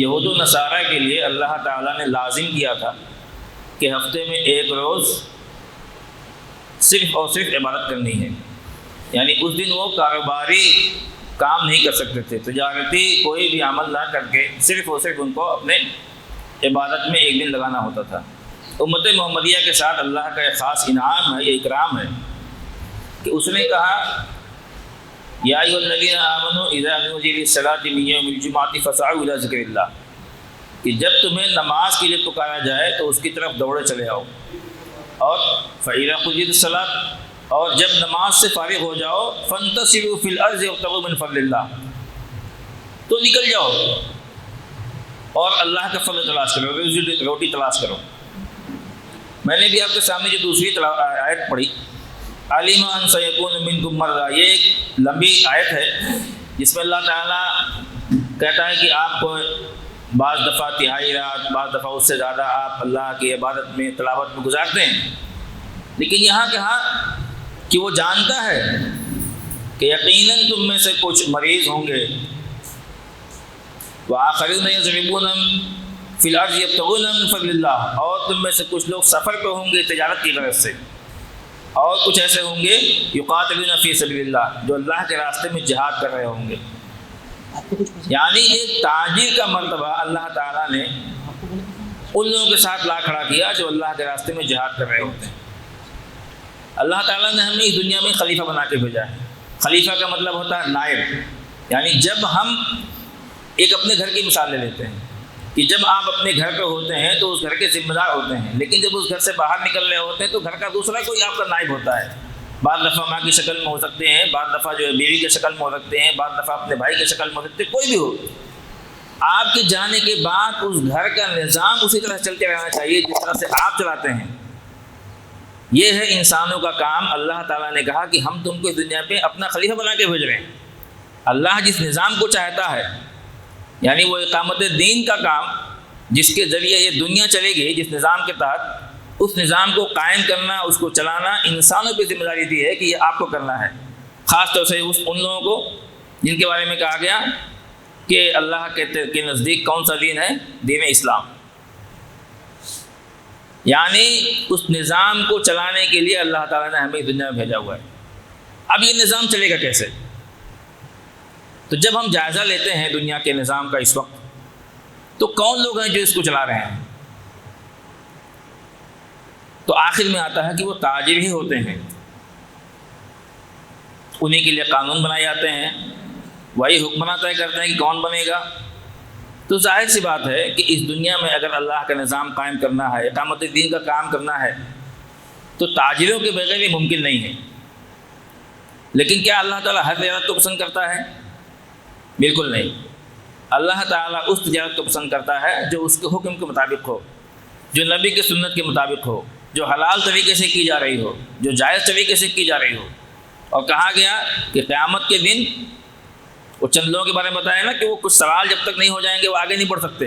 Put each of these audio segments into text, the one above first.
یہود و نصارہ کے لیے اللہ تعالیٰ نے لازم کیا تھا کہ ہفتے میں ایک روز صرف اور صرف عبادت کرنی ہے، یعنی اس دن وہ کاروباری کام نہیں کر سکتے تھے، تجارتی کوئی بھی عمل نہ کر کے صرف اور صرف ان کو اپنے عبادت میں ایک دن لگانا ہوتا تھا۔ امت محمدیہ کے ساتھ اللہ کا ایک خاص انعام ہے، یہ اکرام ہے کہ اس نے کہا یا ایھا الذین آمنوا اذا نودی للصلاۃ من یوم الجمعۃ فاسعوا الی ذکر اللہ، کہ جب تمہیں نماز کے لیے پکارا جائے تو اس کی طرف دوڑے چلے آؤ، اور فإذا قضیت الصلاۃ، اور جب نماز سے فارغ ہو جاؤ فانتشروا فی الارض وابتغوا من فضل اللہ، تو نکل جاؤ اور اللہ کا فضل تلاش کرو، روٹی تلاش کرو۔ میں نے بھی آپ کے سامنے جو دوسری آیت پڑھی علم ان سیکون منکم مرضی، یہ ایک لمبی آیت ہے جس میں اللہ تعالیٰ کہتا ہے کہ آپ کو بعض دفعہ تہائی رات، بعض دفعہ اس سے زیادہ آپ اللہ کی عبادت میں تلاوت میں گزارتے ہیں، لیکن یہاں کہا کہ وہ جانتا ہے کہ یقیناً تم میں سے کچھ مریض ہوں گے، وآخرون یضربون فی الارض یبتغون من فضل اللہ، اور تم میں سے کچھ لوگ سفر پہ ہوں گے تجارت کی غرض سے، اور کچھ ایسے ہوں گے یقاتلون فی سبیل اللہ، جو اللہ کے راستے میں جہاد کر رہے ہوں گے۔ یعنی ایک تاجر کا مرتبہ اللہ تعالیٰ نے ان لوگوں کے ساتھ لا کھڑا کیا جو اللہ کے راستے میں جہاد کر رہے ہوتے ہیں۔ اللہ تعالیٰ نے ہمیں اس دنیا میں خلیفہ بنا کے بھیجا ہے۔ خلیفہ کا مطلب ہوتا ہے نائب، یعنی جب ہم ایک اپنے گھر کی مثال لے لیتے ہیں کہ جب آپ اپنے گھر پہ ہوتے ہیں تو اس گھر کے ذمہ دار ہوتے ہیں، لیکن جب اس گھر سے باہر نکل رہے ہوتے ہیں تو گھر کا دوسرا کوئی آپ کا نائب ہوتا ہے۔ بعض دفعہ ماں کی شکل میں ہو سکتے ہیں، بعض دفعہ جو ہے بیوی کی شکل میں ہو سکتے ہیں، بعض دفعہ اپنے بھائی کی شکل میں ہو سکتے ہیں، کوئی بھی ہو۔ آپ کے جانے کے بعد اس گھر کا نظام اسی طرح چلتے رہنا چاہیے جس طرح سے آپ چلاتے ہیں۔ یہ ہے انسانوں کا کام۔ اللہ تعالیٰ نے کہا کہ ہم تم کو اس دنیا پہ اپنا خلیفہ بنا کے بھیج رہے ہیں۔ اللہ جس نظام کو چاہتا ہے، یعنی وہ اقامت دین کا کام جس کے ذریعے یہ دنیا چلے گی، جس نظام کے تحت، اس نظام کو قائم کرنا، اس کو چلانا انسانوں پہ ذمہ داری دی ہے کہ یہ آپ کو کرنا ہے۔ خاص طور سے ان لوگوں کو جن کے بارے میں کہا گیا کہ اللہ کے نزدیک کون سا دین ہے؟ دین اسلام۔ یعنی اس نظام کو چلانے کے لیے اللہ تعالیٰ نے ہمیں دنیا میں بھیجا ہوا ہے۔ اب یہ نظام چلے گا کیسے؟ تو جب ہم جائزہ لیتے ہیں دنیا کے نظام کا اس وقت، تو کون لوگ ہیں جو اس کو چلا رہے ہیں؟ تو آخر میں آتا ہے کہ وہ تاجر ہی ہوتے ہیں، انہیں کے لیے قانون بنائے جاتے ہیں، وہی حکمراں طے کرتے ہیں کہ کون بنے گا۔ تو ظاہر سی بات ہے کہ اس دنیا میں اگر اللہ کا نظام قائم کرنا ہے، اقامت دین کا کام کرنا ہے، تو تاجروں کے بغیر یہ ممکن نہیں ہے۔ لیکن کیا اللہ تعالیٰ ہر تجارت کو پسند کرتا ہے؟ بالکل نہیں۔ اللہ تعالیٰ اس تجارت کو پسند کرتا ہے جو اس کے حکم کے مطابق ہو، جو نبی کی سنت کے مطابق ہو، جو حلال طریقے سے کی جا رہی ہو، جو جائز طریقے سے کی جا رہی ہو۔ اور کہا گیا کہ قیامت کے دن وہ چند لوگوں کے بارے میں بتایا نا کہ وہ کچھ سوال جب تک نہیں ہو جائیں گے وہ آگے نہیں بڑھ سکتے۔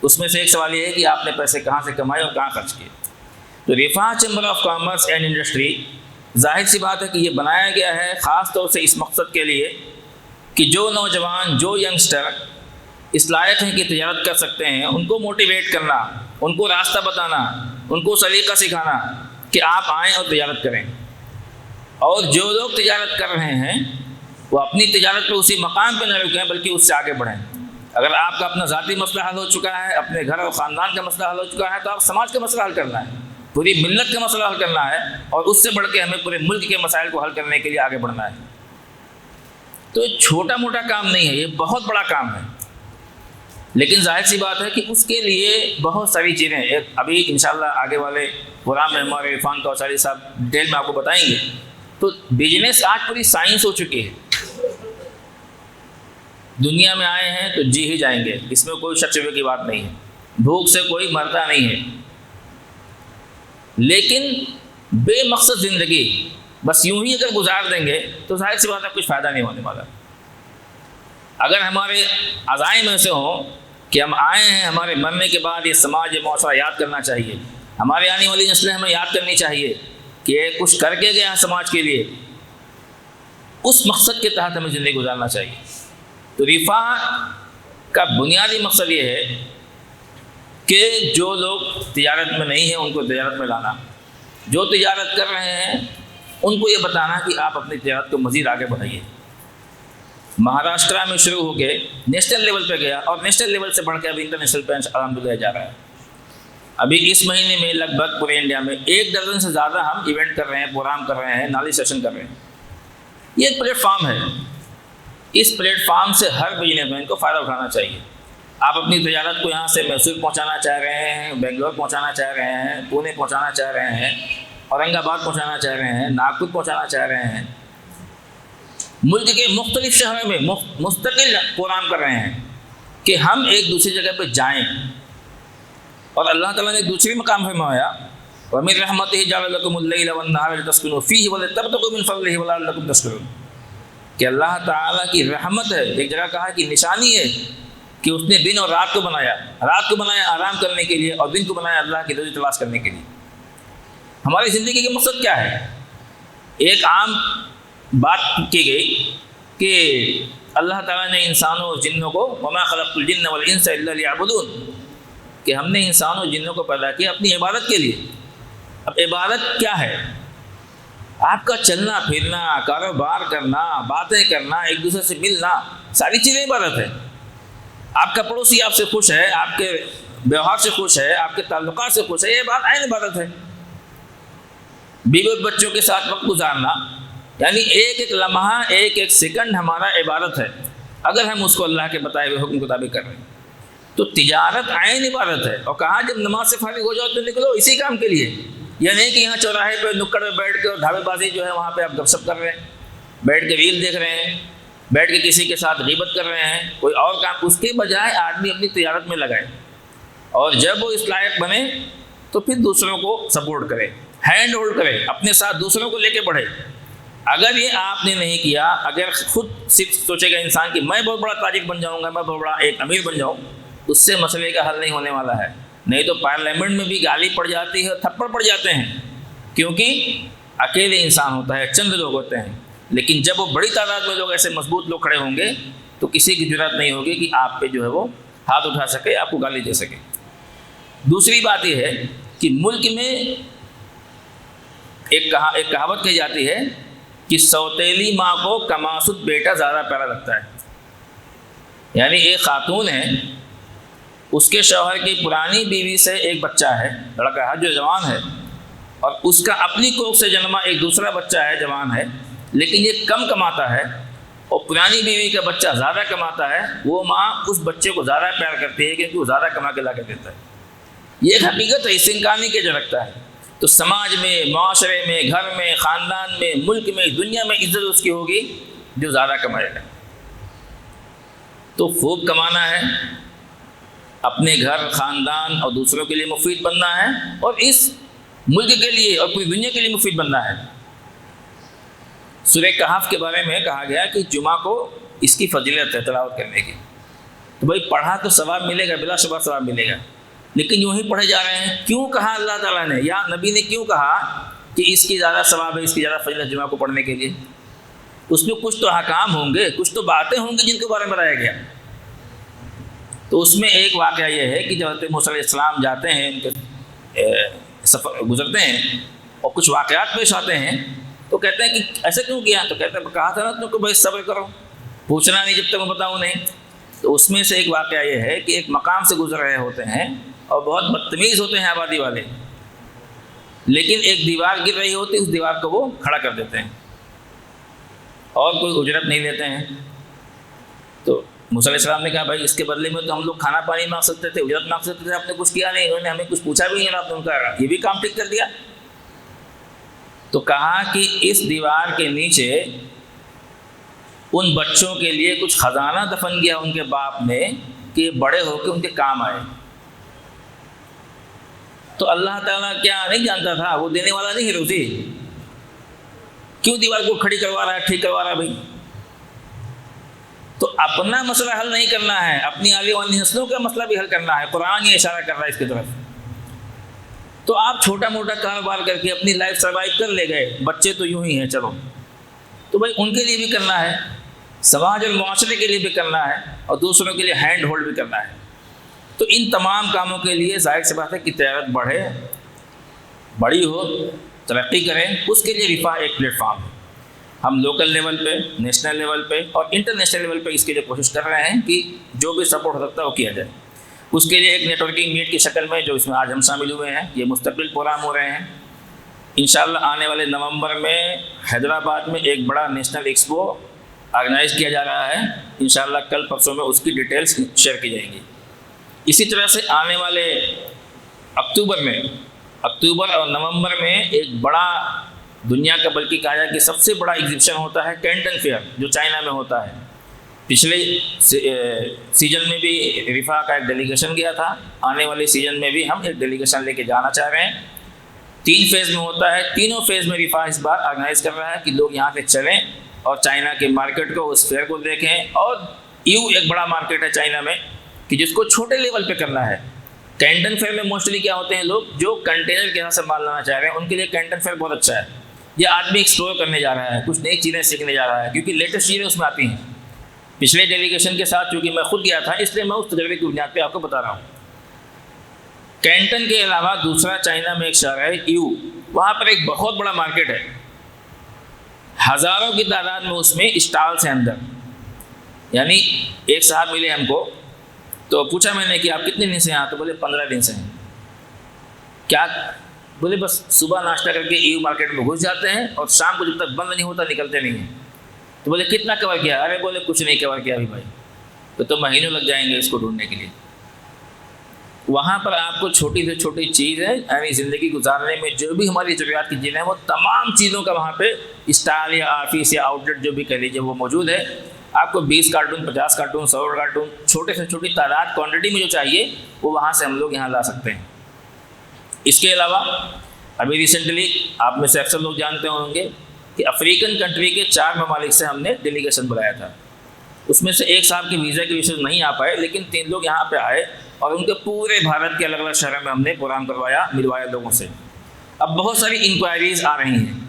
اس میں سے ایک سوال یہ ہے کہ آپ نے پیسے کہاں سے کمائے اور کہاں خرچ کیے۔ تو Riphah chamber of commerce and industry, ظاہر سی بات ہے کہ یہ بنایا گیا ہے خاص طور سے اس مقصد کے لیے کہ جو نوجوان، جو ینگسٹر اس لائق ہیں کہ تجارت کر سکتے ہیں، ان کو موٹیویٹ کرنا، ان کو راستہ بتانا، ان کو سلیقہ سکھانا کہ آپ آئیں اور تجارت کریں۔ اور جو لوگ تجارت کر رہے ہیں وہ اپنی تجارت پہ اسی مقام پہ نہ رکیں بلکہ اس سے آگے بڑھیں۔ اگر آپ کا اپنا ذاتی مسئلہ حل ہو چکا ہے، اپنے گھر اور خاندان کا مسئلہ حل ہو چکا ہے، تو آپ سماج کا مسئلہ حل کرنا ہے، پوری ملت کا مسئلہ حل کرنا ہے، اور اس سے بڑھ کے ہمیں پورے ملک کے مسائل کو حل کرنے کے لیے آگے بڑھنا ہے۔ تو یہ چھوٹا موٹا کام نہیں ہے، یہ بہت بڑا کام ہے۔ لیکن ظاہر سی بات ہے کہ اس کے لیے بہت ساری چیزیں ابھی انشاءاللہ آگے والے پروگرام میں ہمارے عرفان کوثری صاحب ڈیٹیل میں آپ کو بتائیں گے۔ تو بزنس آج پوری سائنس ہو چکی ہے۔ دنیا میں آئے ہیں تو جی ہی جائیں گے، اس میں کوئی شک شبے کی بات نہیں ہے، بھوک سے کوئی مرتا نہیں ہے۔ لیکن بے مقصد زندگی بس یوں ہی اگر گزار دیں گے تو ظاہر سی بات ہے کچھ فائدہ نہیں ہونے والا۔ اگر ہمارے عزائم ایسے ہوں کہ ہم آئے ہیں، ہمارے مرنے کے بعد یہ سماج، یہ معاشرہ یاد کرنا چاہیے، ہمارے آنے والی نسلیں ہمیں یاد کرنی چاہیے کہ یہ کچھ کر کے گیا سماج کے لیے، اس مقصد کے تحت ہمیں زندگی گزارنا چاہیے۔ تو رفاہ کا بنیادی مقصد یہ ہے کہ جو لوگ تجارت میں نہیں ہیں ان کو تجارت میں لانا، جو تجارت کر رہے ہیں ان کو یہ بتانا کہ آپ اپنی تجارت کو مزید آگے بڑھائیے۔ مہاراشٹرا میں شروع ہو کے نیشنل لیول پہ گیا اور نیشنل لیول سے بڑھ کے ابھی انٹرنیشنل پہ الحمدللہ جا رہا ہے۔ ابھی اس مہینے میں لگ بھگ پورے انڈیا میں 1 درجن سے زیادہ ہم ایونٹ کر رہے ہیں، پروگرام کر رہے ہیں، نالج سیشن کر رہے ہیں۔ یہ ایک پلیٹ فارم ہے، اس پلیٹ فارم سے ہر بزنس مین کو فائدہ اٹھانا چاہیے۔ آپ اپنی تجارت کو یہاں سے میسور پہنچانا چاہ رہے ہیں، بنگلور پہنچانا چاہ رہے ہیں، پونے پہنچانا چاہ رہے ہیں، اورنگ آباد پہنچانا چاہ رہے ہیں، ناگپور پہنچانا چاہ رہے ہیں، ملک کے مختلف شہروں میں مستقل پروگرام کر رہے ہیں کہ ہم ایک دوسری جگہ پہ جائیں۔ اور اللہ تعالیٰ نے دوسری مقام فرمایا وَمِن رَحْمَتِهِ جَعَلَ لَكُمُ اللَّيْلَ وَالنَّهَارَ لِتَسْكُنُوا فِيهِ وَلِتَبْتَغُوا مِن فَضْلِهِ وَلَعَلَّكُمْ تَشْكُرُونَ کہ اللہ تعالیٰ کی رحمت ہے، ایک جگہ کہا کہ نشانی ہے کہ اس نے دن اور رات کو بنایا، رات کو بنایا آرام کرنے کے لیے اور دن کو بنایا اللہ کی رضا تلاش کرنے کے لیے۔ ہماری زندگی کا مقصد کیا ہے؟ ایک عام بات کی گئی کہ اللہ تعالیٰ نے انسانوں اور جنوں کو وَمَا خَلَقْتُ الْجِنَّ وَالْإِنسَ إِلَّا لِيَعْبُدُونَ کہ ہم نے انسانوں اور جنوں کو پیدا کیا اپنی عبادت کے لیے۔ اب عبادت کیا ہے؟ آپ کا چلنا پھرنا، کاروبار کرنا، باتیں کرنا، ایک دوسرے سے ملنا، ساری چیزیں عبادت ہے۔ آپ کا پڑوسی آپ سے خوش ہے، آپ کے ویوہار سے خوش ہے، آپ کے تعلقات سے خوش ہے، یہ بات عین عبادت ہے۔ بیوی بچوں کے ساتھ وقت گزارنا، یعنی ایک ایک لمحہ، ایک ایک سیکنڈ ہمارا عبادت ہے اگر ہم اس کو اللہ کے بتائے ہوئے حکم کے مطابق کر رہے ہیں۔ تو تجارت عین عبادت ہے۔ اور کہا جب نماز سے فارغ ہو جاؤ تو نکلو اسی کام کے لیے، یہ نہیں کہ یہاں چوراہے پہ نکڑ پہ بیٹھ کے اور ڈھابے بازی جو ہے وہاں پہ آپ گپ شپ کر رہے ہیں، بیٹھ کے ریل دیکھ رہے ہیں، بیٹھ کے کسی کے ساتھ غیبت کر رہے ہیں، کوئی اور کام۔ اس کے بجائے آدمی اپنی تجارت میں لگائے اور جب وہ اس لائق بنے تو پھر دوسروں کو سپورٹ کرے، ہینڈ ہولڈ کرے، اپنے ساتھ دوسروں کو لے کے بڑھے۔ اگر یہ آپ نے نہیں کیا، اگر خود صرف سوچے گا انسان کہ میں بہت بڑا تاجر بن جاؤں گا، میں بہت بڑا ایک امیر بن جاؤں، اس سے مسئلے کا حل نہیں ہونے والا ہے۔ نہیں تو پارلیمنٹ میں بھی گالی پڑ جاتی ہے، تھپڑ پڑ جاتے ہیں، کیونکہ اکیلے انسان ہوتا ہے، چند لوگ ہوتے ہیں۔ لیکن جب وہ بڑی تعداد میں لوگ ایسے مضبوط لوگ کھڑے ہوں گے تو کسی کی ضرورت نہیں ہوگی کہ آپ پہ جو ہے وہ ہاتھ اٹھا سکے، آپ کو گالی دے سکے۔ دوسری بات یہ ہے کہ ملک میں ایک کہاوت کہی جاتی ہے کہ سوتیلی ماں کو کماسد بیٹا زیادہ پیارا لگتا ہے۔ یعنی ایک خاتون ہے، اس کے شوہر کی پرانی بیوی سے ایک بچہ ہے، لڑکا ہے جو جوان ہے، اور اس کا اپنی کوکھ سے جنما ایک دوسرا بچہ ہے، جوان ہے، لیکن یہ کم کماتا ہے اور پرانی بیوی کا بچہ زیادہ کماتا ہے۔ وہ ماں اس بچے کو زیادہ پیار کرتی ہے کیونکہ وہ زیادہ کما کے لا کے دیتا ہے۔ یہ ایک حقیقت ہے، اس سے انکار نہیں کیا جا سکتا ہے۔ تو سماج میں، معاشرے میں، گھر میں، خاندان میں، ملک میں، دنیا میں عزت اس کی ہوگی جو زیادہ کمائے گا۔ تو خوب کمانا ہے، اپنے گھر، خاندان اور دوسروں کے لیے مفید بننا ہے، اور اس ملک کے لیے اور پوری دنیا کے لیے مفید بننا ہے۔ سورہ کہف کے بارے میں کہا گیا کہ جمعہ کو اس کی فضیلت ہے تلاوت کرنے کی۔ تو بھائی پڑھا تو ثواب ملے گا، بلا شبہ ثواب ملے گا، لیکن یوں ہی پڑھے جا رہے ہیں۔ کیوں کہا اللہ تعالیٰ نے یا نبی نے کیوں کہا کہ اس کی زیادہ ثواب ہے، اس کی زیادہ فضیلت جمعہ کو پڑھنے کے لیے؟ اس میں کچھ تو احکام ہوں گے، کچھ تو باتیں ہوں گی جن کے بارے میں بتایا گیا۔ تو اس میں ایک واقعہ یہ ہے کہ جب حضرت موسیٰ علیہ السلام جاتے ہیں، ان کے سفر گزرتے ہیں اور کچھ واقعات پیش آتے ہیں، تو کہتے ہیں کہ ایسا کیوں کیا؟ تو کہتے ہیں کہا تھا نا تم کو بھائی صبر کرو، پوچھنا نہیں جب تک میں بتاؤں نہیں۔ تو اس میں سے ایک واقعہ یہ ہے کہ ایک مقام سے گزر رہے ہوتے ہیں اور بہت بدتمیز ہوتے ہیں آبادی والے، لیکن ایک دیوار گر رہی ہوتی ہے، اس دیوار کو وہ کھڑا کر دیتے ہیں اور کوئی اجرت نہیں لیتے ہیں۔ تو موسیٰ علیہ السلام نے کہا بھائی اس کے بدلے میں تو ہم لوگ کھانا پانی مانگ سکتے تھے، اجرت مانگ سکتے تھے، آپ نے کچھ کیا نہیں، انہوں نے ہمیں کچھ پوچھا بھی نہیں، آپ نے ان کا یہ بھی کام ٹھیک کر دیا۔ تو کہا کہ اس دیوار کے نیچے ان بچوں کے لیے کچھ خزانہ دفن کیا ان کے باپ نے کہ بڑے ہو کے ان کے کام آئے۔ تو اللہ تعالیٰ کیا نہیں جانتا تھا وہ دینے والا نہیں ہے روزی؟ کیوں دیوار کو کھڑی کروا رہا ہے، ٹھیک کروا رہا ہے بھائی؟ تو اپنا مسئلہ حل نہیں کرنا ہے، اپنی آنے والی نسلوں کا مسئلہ بھی حل کرنا ہے۔ قرآن یہ اشارہ کر رہا ہے اس کی طرف۔ تو آپ چھوٹا موٹا کاروبار کر کے اپنی لائف سروائیو کر لے گئے، بچے تو یوں ہی ہیں چلو، تو بھائی ان کے لیے بھی کرنا ہے۔ سماج اور معاشرے کے لیے بھی کرنا ہے اور دوسروں کے لیے ہینڈ ہولڈ بھی کرنا ہے۔ تو ان تمام کاموں کے لیے ظاہر سی بات ہے کہ تجارت بڑی ہو، ترقی کریں، اس کے لیے رفاح ایک پلیٹ فارم ہے۔ ہم لوکل لیول پہ، نیشنل لیول پہ اور انٹرنیشنل لیول پہ اس کے لیے کوشش کر رہے ہیں کہ جو بھی سپورٹ ہو سکتا ہے وہ کیا جائے۔ اس کے لیے ایک نیٹ ورکنگ میٹ کی شکل میں جو اس میں آج ہم شامل ہوئے ہیں، یہ مستقبل پروگرام ہو رہے ہیں۔ انشاءاللہ آنے والے نومبر میں حیدرآباد میں ایک بڑا نیشنل ایکسپو آرگنائز کیا جا رہا ہے، انشاءاللہ کل پرسوں میں اس کی ڈیٹیلز شیئر کی جائیں گی۔ اسی طرح سے آنے والے اکتوبر اور نومبر میں ایک بڑا دنیا کا بلکہ کہا جائے کہ سب سے بڑا ایگزیبیشن ہوتا ہے کینٹن فیئر، جو چائنا میں ہوتا ہے۔ پچھلے سیزن میں بھی رفاح کا ایک ڈیلیگیشن گیا تھا، آنے والے سیزن میں بھی ہم ایک ڈیلیگیشن لے کے جانا چاہ رہے ہیں۔ 3 فیز میں ہوتا ہے، تینوں فیز میں رفاح اس بار آرگنائز کر رہا ہے کہ لوگ یہاں سے چلیں اور چائنا کے مارکیٹ کو، اس فیئر کو دیکھیں۔ اور ایک بڑا مارکیٹ ہے چائنا میں کہ جس کو چھوٹے لیول پہ کرنا ہے۔ کینٹن فیئر میں موسٹلی کیا ہوتے ہیں لوگ جو کنٹینر کے یہاں سے مال لانا چاہ رہے ہیں، ان کے لیے کینٹن فیئر بہت اچھا ہے۔ یہ آدمی ایکسپلور کرنے جا رہا ہے، کچھ نئی چیزیں سیکھنے جا رہا ہے، کیونکہ لیٹسٹ چیزیں اس میں آتی ہیں۔ پچھلے ڈیلیگیشن کے ساتھ چونکہ میں خود گیا تھا، اس لیے میں اس تجربے کی بنیاد پہ آپ کو بتا رہا ہوں۔ کینٹن کے علاوہ دوسرا چائنا میں ایک شہر ہے وہاں پر ایک بہت بڑا مارکیٹ ہے، ہزاروں کی تعداد میں اس میں اسٹالس ہیں اندر۔ یعنی ایک صاحب ملے ہم کو، تو پوچھا میں نے کہ آپ کتنے دن سے یہاں؟ تو بولے 15 دن سے ہیں۔ کیا؟ بولے بس صبح ناشتہ کر کے مارکیٹ میں گھس جاتے ہیں اور شام کو جب تک بند نہیں ہوتا نکلتے نہیں ہیں۔ تو بولے کتنا کور کیا؟ ارے بولے کچھ نہیں کور کیا ابھی بھائی، تو مہینوں لگ جائیں گے اس کو ڈھونڈنے کے لیے۔ وہاں پر آپ کو چھوٹی سے چھوٹی چیز ہے، یعنی زندگی گزارنے میں جو بھی ہماری ضروریات کی چیزیں ہیں، وہ تمام چیزوں کا وہاں پہ اسٹال یا آفس یا آؤٹ لیٹ جو بھی کہہ لیجیے وہ موجود ہے۔ آپ کو 20 کارٹون، 50 کارٹون، 100 کارٹون، چھوٹے سے چھوٹی تعداد کوانٹٹی میں جو چاہیے وہ وہاں سے ہم لوگ یہاں لا سکتے ہیں۔ اس کے علاوہ ابھی ریسنٹلی آپ میں سے اکثر لوگ جانتے ہوں گے کہ افریقن کنٹری کے 4 ممالک سے ہم نے ڈیلیگیشن بلایا تھا۔ اس میں سے ایک صاحب کی ویزا کی وجہ سے نہیں آ پائے، لیکن 3 لوگ یہاں پہ آئے اور ان کے پورے بھارت کے الگ الگ شہروں میں ہم نے پروگرام ملوایا لوگوں سے۔ اب بہت ساری انکوائریز آ رہی ہیں۔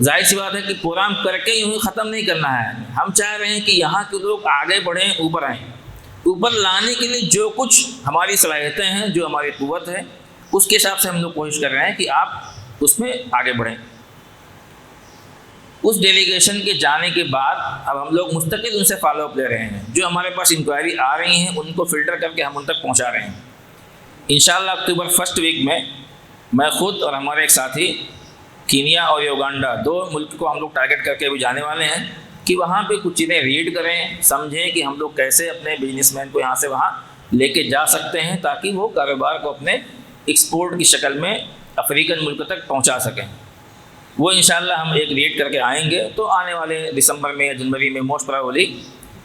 ظاہر سی بات ہے کہ پروگرام کر کے یوں ہی ختم نہیں کرنا ہے، ہم چاہ رہے ہیں کہ یہاں کے لوگ آگے بڑھیں، اوپر آئیں۔ اوپر لانے کے لیے جو کچھ ہماری صلاحیتیں ہیں، جو ہماری قوت ہے، اس کے حساب سے ہم لوگ کوشش کر رہے ہیں کہ آپ اس میں آگے بڑھیں۔ اس ڈیلیگیشن کے جانے کے بعد اب ہم لوگ مستقل ان سے فالو اپ لے رہے ہیں، جو ہمارے پاس انکوائری آ رہی ہیں ان کو فلٹر کر کے ہم ان تک پہنچا رہے ہیں۔ انشاءاللہ اکتوبر فرسٹ ویک میں خود اور ہمارے ایک ساتھی کینیا اور یوگانڈا 2 ملک کو ہم لوگ ٹارگیٹ کر کے بھی جانے والے ہیں کہ وہاں پہ کچھ چیزیں ریڈ کریں، سمجھیں کہ ہم لوگ کیسے اپنے بزنس مین کو یہاں سے وہاں لے کے جا سکتے ہیں تاکہ وہ کاروبار کو اپنے ایکسپورٹ کی شکل میں افریقن ملک تک پہنچا سکیں۔ وہ انشاءاللہ ہم ایک ریڈ کر کے آئیں گے، تو آنے والے دسمبر میں یا جنوری میں موسٹ پرابلی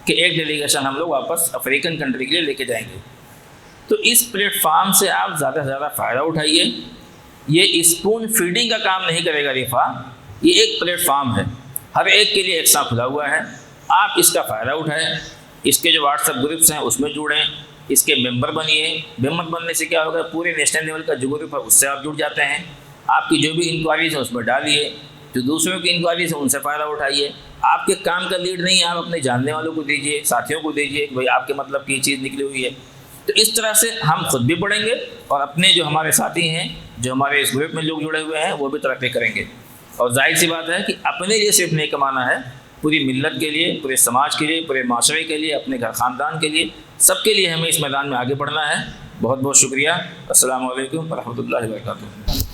کہ ایک ڈیلیگیشن ہم لوگ واپس افریقن کنٹری کے لیے لے کے جائیں گے۔ تو اس پلیٹ فارم سے آپ زیادہ سے زیادہ فائدہ اٹھائیے۔ یہ اسپون فیڈنگ کا کام نہیں کرے گا رفاح، یہ ایک پلیٹ فارم ہے، ہر ایک کے لیے ایک ساتھ کھلا ہوا ہے۔ آپ اس کا فائدہ اٹھائیں، اس کے جو واٹس ایپ گروپس ہیں اس میں جڑیں، اس کے ممبر بنیے۔ ممبر بننے سے کیا ہوگا، پورے نیشنل لیول کا جو گروپ ہے اس سے آپ جڑ جاتے ہیں۔ آپ کی جو بھی انکوائریز ہیں اس میں ڈالیے، جو دوسروں کی انکوائریز ہیں ان سے فائدہ اٹھائیے۔ آپ کے کام کا لیڈ نہیں ہے، آپ اپنے جاننے والوں کو دیجیے، ساتھیوں کو دیجیے کہ بھائی آپ کے مطلب کی چیز نکلی ہوئی ہے۔ تو اس طرح سے ہم خود بھی بڑھیں گے اور اپنے جو ہمارے ساتھی ہیں، جو ہمارے اس گروپ میں لوگ جڑے ہوئے ہیں، وہ بھی ترقی کریں گے۔ اور ظاہر سی بات ہے کہ اپنے لیے صرف نہیں کمانا ہے، پوری ملت کے لیے، پورے سماج کے لیے، پورے معاشرے کے لیے، اپنے گھر خاندان کے لیے، سب کے لیے ہمیں اس میدان میں آگے بڑھنا ہے۔ بہت بہت شکریہ۔ السلام علیکم ورحمۃ اللہ وبرکاتہ۔